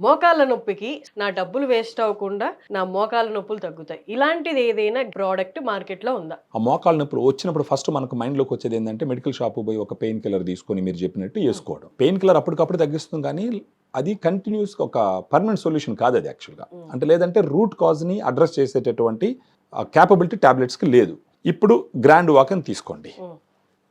మోకాళ్ళ నొప్పికి నా డబ్బులు వేస్ట్ అవ్వకుండా నా మోకాళ్ళ నొప్పులు తగ్గుతాయి. ఇలాంటిది ఏదైనా ప్రోడక్ట్ మార్కెట్‌లో ఉందా? ఆ మోకాళ్ళ నొప్పులు వచ్చినప్పుడు ఫస్ట్ మనకు మైండ్‌లోకి వచ్చేది ఏందంటే మెడికల్ షాప్‌కి పోయి ఒక పెయిన్ కిల్లర్ తీసుకొని మీరు చెప్పినట్టు యేసుకోవడం. పెయిన్ కిల్లర్ అప్పటికప్పుడు తగ్గిస్తుంది కానీ అది కంటిన్యూస్‌గా ఒక పర్మనెంట్ సొల్యూషన్ కాదు అది యాక్చువల్‌గా. అంటే లేదంటే రూట్ కాజ్‌ని అడ్రెస్ చేసేటటువంటి క్యాపబిలిటీ టాబ్లెట్స్‌కి లేదు. ఇప్పుడు గ్రాండ్ వాక్ అని తీసుకోండి.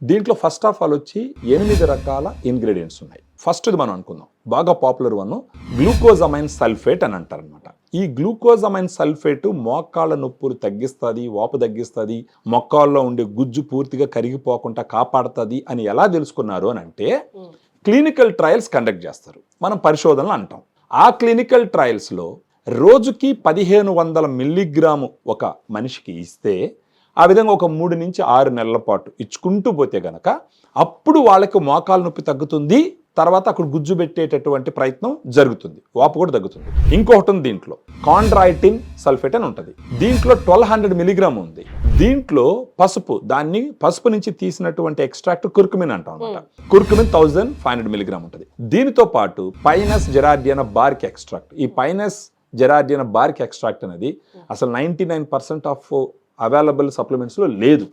దీంట్లో ఫస్ట్ ఆఫ్ ఆల్ వచ్చి 8 రకాల ఇంగ్రీడియంట్స్ ఉన్నాయి. ఫస్ట్ది మనం అనుకుందాం, బాగా పాపులర్ వన్ గ్లూకోజమైన్ సల్ఫేట్ అని అంటారనమాట. ఈ గ్లూకోజమైన్ సల్ఫేట్ మోకాళ్ళ నొప్పులు తగ్గిస్తుంది, వాపు తగ్గిస్తుంది, మొక్కాల్లో ఉండే గుజ్జు పూర్తిగా కరిగిపోకుండా కాపాడుతుంది అని ఎలా తెలుసుకున్నారు అని అంటే క్లినికల్ ట్రయల్స్ కండక్ట్ చేస్తారు, మనం పరిశోధనలు అంటాం. ఆ క్లినికల్ ట్రయల్స్లో రోజుకి 1500 మిల్లీగ్రాము ఒక మనిషికి ఇస్తే ఆ విధంగా ఒక 3 నుంచి 6 నెలల పాటు ఇచ్చుకుంటూ పోతే గనక అప్పుడు వాళ్ళకి మోకాలు నొప్పి తగ్గుతుంది, తర్వాత అక్కడ గుజ్జు పెట్టేటటువంటి ప్రయత్నం జరుగుతుంది, వాపు కూడా తగ్గుతుంది. ఇంకొకటి ఉంది దీంట్లో, కాండ్రాయిటిన్ సల్ఫేట్ అని ఉంటుంది. దీంట్లో 1200 మిలీగ్రామ్ ఉంది. దీంట్లో పసుపు నుంచి తీసినటువంటి ఎక్స్ట్రాక్ట్ కుర్కుమిన్ అంటాం అనమాట. కుర్కుమిన్ 1500 మిలీగ్రామ్ ఉంటుంది. దీనితో పాటు పైనస్ జెరార్డియానా బార్క్ ఎక్స్ట్రాక్ట్, ఈ పైనస్ జెరార్డియానా బార్క్ ఎక్స్ట్రాక్ట్ అనేది అసలు 99% ఆఫ్ అవైలబుల్ సప్లిమెంట్స్లో లేదు,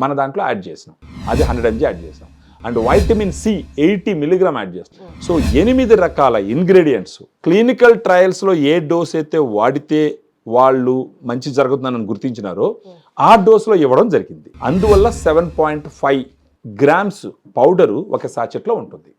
మన దాంట్లో యాడ్ చేసినాం. అది 100 mg యాడ్ చేసినాం. And vitamin C 80 milligram add చేస్తాం. సో 8 రకాల ఇంగ్రీడియంట్స్ క్లినికల్ ట్రయల్స్లో ఏ డోస్ అయితే వాడితే వాళ్ళు మంచి జరుగుతుందని గుర్తించినారో ఆ డోస్లో ఇవ్వడం జరిగింది. అందువల్ల 7.5 గ్రామ్స్ పౌడరు ఒక సాచెట్లో ఉంటుంది.